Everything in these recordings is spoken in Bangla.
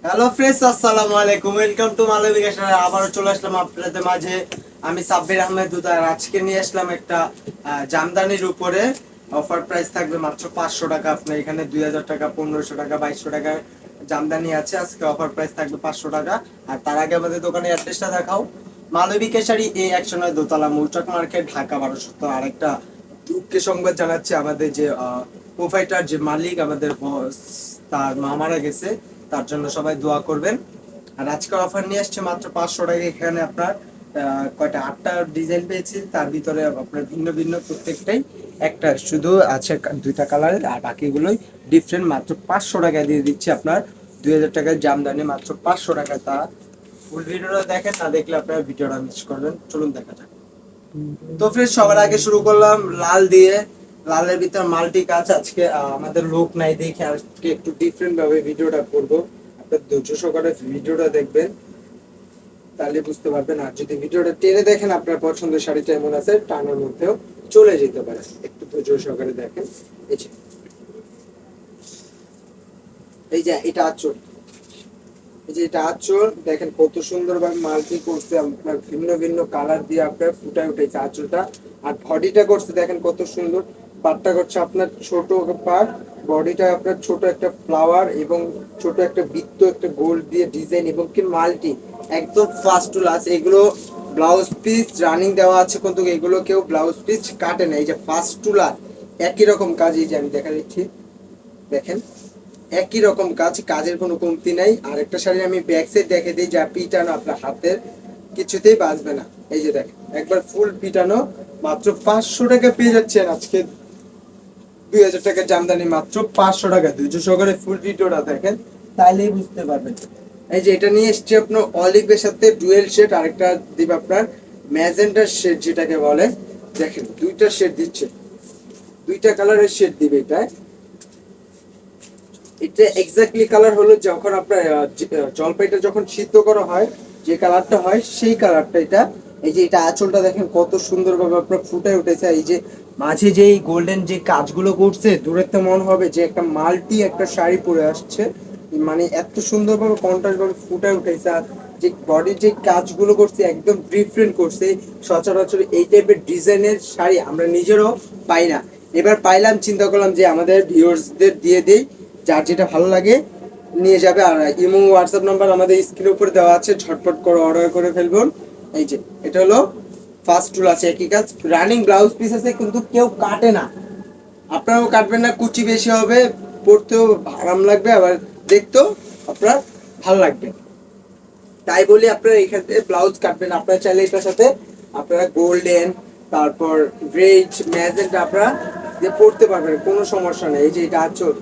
হ্যালো ফ্রেন্ডস, আসসালামু আলাইকুম। Welcome to Malabika. আবারও চলে আসলাম আপনাদের মাঝে। আমি সাব্বির আহমেদ দুতার। আজকে নিয়ে আসলাম একটা জামদানির উপরে অফার প্রাইস থাকবে মাত্র 500 টাকা। আপনার এখানে 2000 টাকা, 1500 টাকা, 2200 টাকা জামদানি আছে। আজকে অফার প্রাইস থাকবে 500 টাকা। আর তার আগে আমাদের দোকানের অ্যাড্রেসটা দেখাও। মালবিকা শাড়ি A109 দোতলা, মৌচাক মার্কেট, ঢাকা 1200। আরেকটা দুঃখের সংবাদ জানাচ্ছি, আমাদের যে প্রোভাইডার যে মালিক, আমাদের বস, তার মা মারা গেছে। তার জন্য সবাই দোয়া করবেন। আর আজকের অফার নিয়ে আসছে মাত্র 500 টাকা। এখানে আপনার কয়টা 8টা ডিজাইন পেয়েছি, তার ভিতরে আপনার ভিন্ন ভিন্ন প্রত্যেকটাই একটা শুধু আছে দুইটা কালারের, আর বাকিগুলোই ডিফারেন্ট। মাত্র 500 টাকা দিয়ে দিচ্ছি আপনার 2000 টাকার জামদানি মাত্র 500 টাকা। তা ফুল ভিডিওটা দেখেন, না দেখলে আপনার ভিডিওটা মিস করবেন। চলুন দেখা যাক। তো ফ্রেন্ড, সবার আগে শুরু করলাম লাল দিয়ে। লালের ভিতর মাল্টি কাজ। আজকে আমাদের লোক নাই দেখে আজকে একটু ডিফারেন্ট ভাবে ভিডিওটা করব। আপনার ধৈর্য সহকারে ভিডিওটা দেখবেন, তাহলে বুঝতে পারবেন। আর যদি ভিডিওটা টেনে দেখেন, আপনার পছন্দের শাড়িটা এমন আছে টানার মধ্যেও চলে যেতে পারে। একটু ধৈর্য সহকারে দেখেন। এই যে এই যে এটা আঁচল। এই যে এটা আঁচল দেখেন কত সুন্দরভাবে মাল্টি করছে, আপনার ভিন্ন ভিন্ন কালার দিয়ে আপনার ফুটায় উঠেছে আঁচলটা। আর বডিটা করছে দেখেন কত সুন্দর। পাটটা করছে আপনার ছোট পাট, বডিটা আপনার ছোট একটা ফ্লাওয়ার এবং ছোট একটা বৃত্ত, একটা গোল দিয়ে ডিজাইন এবং কি মাল্টি একদম ফার্স্ট টু লাস্ট। এগুলো ব্লাউজ পিস রানিং দেওয়া আছে, কিন্তু এগুলো কেউ ব্লাউজ পিস কাটে না। এই যে ফার্স্ট টু লাস্ট একই রকম কাজ। এই যে আমি দেখা দিচ্ছি, দেখেন একই রকম কাজ, কাজের কোনো কমতি নাই। আর একটা শাড়ি আমি ব্যাক সাইড দেখে দিই, যা পিটানো আপনার হাতের কিছুতেই বাঁচবে না। এই যে দেখেন একবার ফুল পিটানো, মাত্র 500 টাকা পেয়ে যাচ্ছেন আজকে। 2000 টাকার জামদানি মাত্র 500 টাকা। ধৈর্য সহকারে ফুল ভিডিওটা দেখেন, তাইলেই বুঝতে পারবেন। এই যে এটা নিয়ে এসছি আপনার অলিভের সাথে ডুয়েল শেড, আরেকটা দিব আপনার ম্যাজেন্ডার শেড যেটাকে বলে। দেখেন দুইটা শেড দিচ্ছে, দুইটা কালারের শেড দিবে এটা। এটা এক্স্যাক্টলি কালার হলো যখন আপনার জলপাইটা যখন সিদ্ধ করা হয় যে কালারটা হয়, সেই কালারটা এটা। এই যে এটা আঁচলটা দেখেন কত সুন্দরভাবে আপনার ফুটে উঠেছে। এই যে মাঝে যে গোল্ডেন যে কাজগুলো করছে, দূরের তো মনে হবে যে একটা মাল্টি একটা শাড়ি পরে আসছে। মানে এত সুন্দরভাবে কন্ট্রাস্ট ভাবে ফুটে উঠেছে। আর যে বডির যে কাজগুলো করছে একদম ডিফারেন্ট করছে। সচরাচর এই টাইপের ডিজাইনের শাড়ি আমরা নিজেরও পাই না। এবার পাইলাম, চিন্তা করলাম যে আমাদের ভিউয়ার্সদের দিয়ে দেই, যার যেটা ভালো লাগে নিয়ে যাবে। আর ইমো হোয়াটসঅ্যাপ নাম্বার আমাদের স্ক্রিনের উপরে দেওয়া আছে, ঝটপট করে অর্ডার করে ফেলবেন। এই যে এটা হলো ফার্স্ট টুল আছে, একই কাজ রানিং ব্লাউজ পিস আছে, কিন্তু কেউ কাটে না। আপনারাও কাটবেন না, কুচি বেশি হবে, পরতেও আরাম লাগবে, আবার দেখতেও আপনার ভালো লাগবে। তাই বলি আপনারা এখান থেকে ব্লাউজ কাটবেন। আপনারা চাইলে এটার সাথে আপনারা গোল্ডেন, তারপর রেড, ম্যাজেন্টা আপনারা যে পড়তে পারবেন, কোনো সমস্যা নেই। এই যে এটা আঁচল,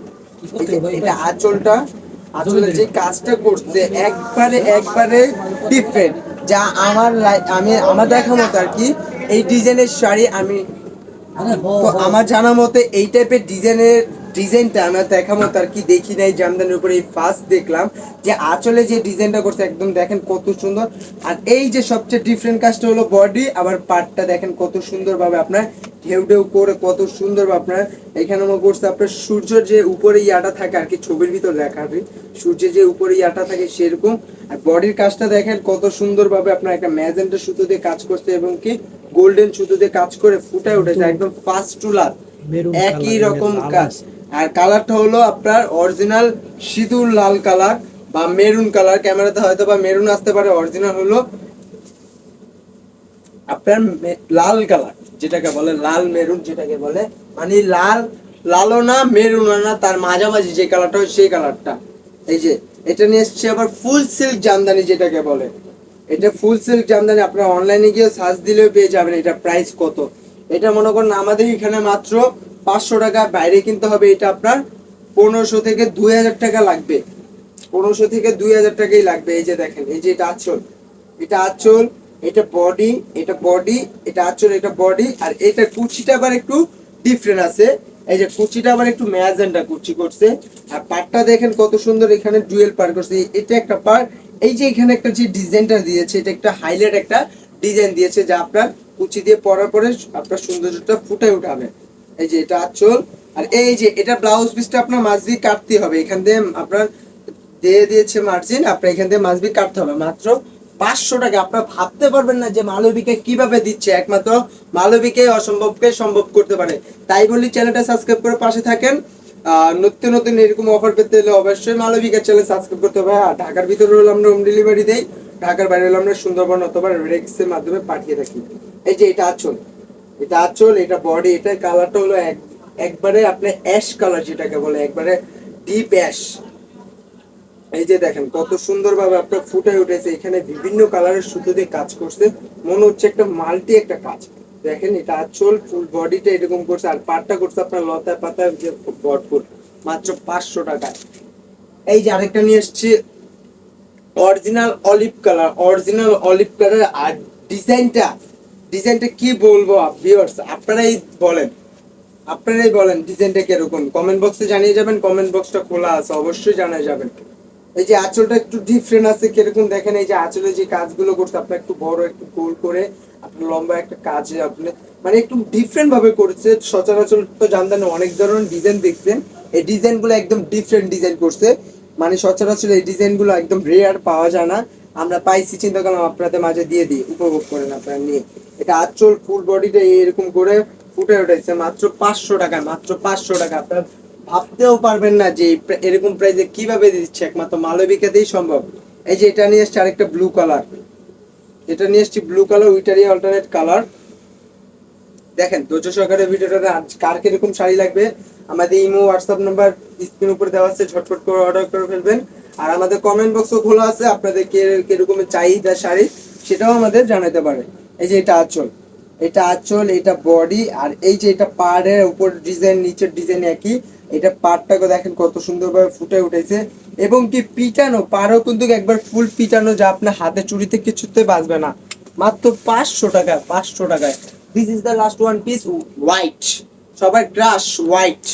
এই যে এটা আঁচলটা, আঁচলের যে কাজটা করছে একবারে একবারে ডিফারেন্ট। যা আমি আমার দেখা মতো আর কি, এই ডিজাইনের শাড়ি আমি তো আমার জানা মতে এই টাইপের ডিজাইনটা আমার দেখা মতো আর কি দেখি নাই। জামদানির উপরে এই ফার্স্ট দেখলাম যে আঁচলে যে ডিজাইনটা করছে, একদম দেখেন কত সুন্দর। আর এই যে সবচেয়ে ডিফারেন্ট কাজটা হলো বডি, আবার পাটটা দেখেন কত সুন্দরভাবে আপনার ঢেউ ঢেউ করে কত সুন্দর আপনার এখানে মনে করছে আপনার সূর্যের যে উপরে ইয়াটা থাকে আর কি, ছবির ভিতর দেখা আর কি, সূর্যের যে উপরে ইয়াটা থাকে সেরকম। আর বডির কাজটা দেখেন কত সুন্দরভাবে আপনার একটা ম্যাজেন্টা সুতো দিয়ে কাজ করছে এবং কি গোল্ডেন সুতো দিয়ে কাজ করে ফুটায় উঠেছে একদম ফার্স্ট টু লাস্ট একই রকম কাজ। আর কালারটা হলো আপনার অরিজিনাল সিঁদুর লাল কালার বা মেরুন কালার। ক্যামেরাতে হয়তো বা মেরুন আসতে পারে, অরিজিনাল হলো আপনার লাল কালার, যেটাকে বলে লাল মেরুন যেটাকে বলে। মানে লাল লালও না মেরুনও না, তার মাঝামাঝি যে কালারটা হয় সেই কালারটা। এই যে এটা নিয়ে এসছে আবার ফুল সিল্ক জামদানি যেটাকে বলে। এটা ফুল সিল্ক জামদানি, আপনারা অনলাইনে গিয়ে সার্চ দিলেও পেয়ে যাবেন। এটা প্রাইস কত, এটা মনে করেন আমাদের এখানে মাত্র 500 টাকা, বাইরে কিনতে হবে এটা আপনার 1500 থেকে 2000 টাকা লাগবে। 1500 থেকে 2000 টাকাই লাগবে। এই যে দেখেন, এই যে এটা আঁচল, এটা আঁচল, এটা বডি, এটা বডি, এটা আঁচল, এটা বডি। আর এটা কুচিটা আবার একটু ডিফারেন্ট আছে। এই যে কুচিটা আবার একটু ম্যাজেন্টা কুচি করছে। আর পাটটা দেখেন কত সুন্দর, এখানে ডুয়েল পার করছে। এটা একটা পার্ট। এই যে এখানে একটা যে ডিজাইনটা দিয়েছে, এটা একটা হাইলাইট একটা ডিজাইন দিয়েছে, যা আপনার কুচি দিয়ে পরার পরে আপনার সৌন্দর্যটা ফুটে উঠাবে। এই যে এটা আঁচল। আর এই যে এটা ব্লাউজ পিসটা আপনার মাঝ দিয়ে কাটতে হবে, এখান দিয়ে আপনার দিয়ে দিয়েছে মার্জিন, আপনার এখান থেকে মাসবি কাটতে হবে মাত্র 500 টাকা। আপনারা ভাবতে পারবেন না যে মালবিকা কিভাবে দিচ্ছে, একমাত্র মালবিকে অসম্ভবকে সম্ভব করতে পারে। তাই বলি চ্যানেলটা সাবস্ক্রাইব করে পাশে থাকেন। নতুন নতুন এরকম অফার পেতে হলে অবশ্যই মালবিকার চ্যানেল সাবস্ক্রাইব করতে হবে। আর ঢাকার ভিতরে হলে আমরা হোম ডেলিভারি দেই, ঢাকার বাইরে হলে আমরা সুন্দরবন অথবা রেক্সের মাধ্যমে পাঠিয়ে থাকি। এই যে এটা আঁচল, এটা আঁচল, এটা বডি, এটা কালারটা হলো একবারে আপনার অ্যাশ কালার, যেটাকে বলে একবারে ডিপ অ্যাশ। এই যে দেখেন কত সুন্দরভাবে আপনার ফুটে উঠেছে, এখানে বিভিন্ন কালারের সুতো দিয়ে কাজ করছে, মনে হচ্ছে একটা মাল্টি একটা কাজ। দেখেন এটা আঁচল, ফুল বডিটা এরকম করছে, আর পাটটা করছে আপনার লতা পাতা যে ভরপুর, মাত্র 500 টাকায়। এই যে আরেকটা নিয়ে এসেছি, original olive colour, original olive colour. আর ডিজাইনটা, ডিজাইনটা কি বলবো ভিউয়ার্স, আপনারাই বলেন, আপনারাই বলেন ডিজাইনটা কিরকম, কমেন্ট বক্সে জানিয়ে যাবেন, কমেন্ট বক্সটা খোলা আছে, অবশ্যই জানিয়ে যাবেন। এই যে আঁচলটা একটু ডিফারেন্ট আছে কিরকম দেখেন, এই যে আঁচলে যে কাজগুলো করছে আপনার একটু বড় একটু গোল করে, আপনার লম্বা একটা কাজে আপনি মানে একটু ডিফারেন্ট ভাবে করেছে। সচরাচর তো জানতেন অনেক ধরনের ডিজাইন দেখছেন, এই ডিজাইনগুলো একদম ডিফারেন্ট ডিজাইন করছে, মানে সচরাচর এই ডিজাইনগুলো একদম রেয়ার পাওয়া যায় না। আমরা পাইছি, চিন্তা করলাম আপনাদের মাঝে দিয়ে দিই, উপভোগ করেন আপনারা নিয়ে। এটা আঁচল ফুল বডিটা এরকম করে ফুটে উঠেছে মাত্র 500 টাকায়, মাত্র 500 টাকা। আপনার ভাবতেও পারবেন না যে এরকম প্রাইসে কিভাবে দিচ্ছে, একমাত্র মালবিকাতেই সম্ভব। এই যে এটা নিয়ে এসছি আরেকটা ব্লু কালার, এটা নিয়ে এসছি ব্লু কালার, উইটারি অল্টারনেট কালার। দেখেন ধৈর্য সহকারে ভিডিওটা, কার কিরকম শাড়ি লাগবে আমাদের ইমো হোয়াটসঅ্যাপ নাম্বার স্ক্রিন উপরে দেওয়া আছে, ঝটপট করে অর্ডার করে ফেলবেন। আর আমাদের কমেন্ট বক্সও খোলা আছে, আপনাদের কিরকম চাহিদা শাড়ি সেটাও আমাদের জানাতে পারে। এই যে এটা আঁচল, এটা আঁচল, এটা বডি, আর এই যে এটা পাড়ের উপর ডিজাইন, নিচের ডিজাইন একই। এটা পাড়টাকে দেখেন কত সুন্দরভাবে ফুটে উঠেছে, এবং কি পিটানো পাড়ও কিন্তু একবার ফুল পিটানো, যা আপনার হাতে চুড়িতে কিছুতে বাজবে না। মাত্র 500 টাকা, 500 টাকায়। This is the last one piece white, সবাই ক্রাশ হোয়াইট,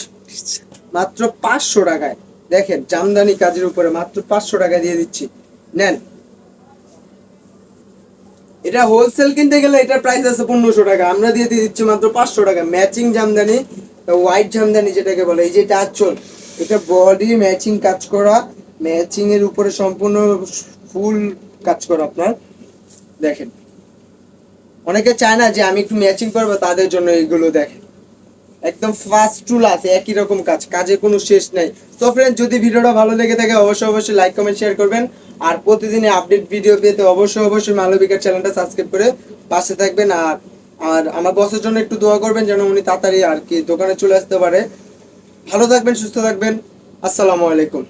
মাত্র 500 টাকায়। দেখেন জামদানি কাজের উপরে মাত্র 500 টাকা দিয়ে দিচ্ছি, নেন। এটা হোলসেল কিনতে গেলে এটার প্রাইস আছে 1500 টাকা, আমরা দিয়ে দিচ্ছি মাত্র 500 টাকা। ম্যাচিং জামদানি, হোয়াইট জামদানি যেটাকে বলে। এই যে এটা আঁচল, এটা বডি ম্যাচিং কাজ করা, ম্যাচিং এর উপরে সম্পূর্ণ ফুল কাজ করা আপনার। দেখেন অনেকে চায় না যে আমি একটু ম্যাচিং করবো, তাদের জন্য এইগুলো দেখেন একদম ফাস্ট টুল আছে, একই রকম কাজ, কাজে কোনো শেষ নেই। তো ফ্রেন্ড, যদি ভিডিওটা ভালো লেগে থাকে অবশ্যই অবশ্যই লাইক কমেন্ট শেয়ার করবেন। আর প্রতিদিনই আপডেট ভিডিও পেতে অবশ্যই অবশ্যই মালবিকার চ্যানেলটা সাবস্ক্রাইব করে পাশে থাকবেন। আর আর আমার বসের জন্য একটু দোয়া করবেন যেন উনি তাড়াতাড়ি আর কি দোকানে চলে আসতে পারে। ভালো থাকবেন, সুস্থ থাকবেন, আসসালামু আলাইকুম।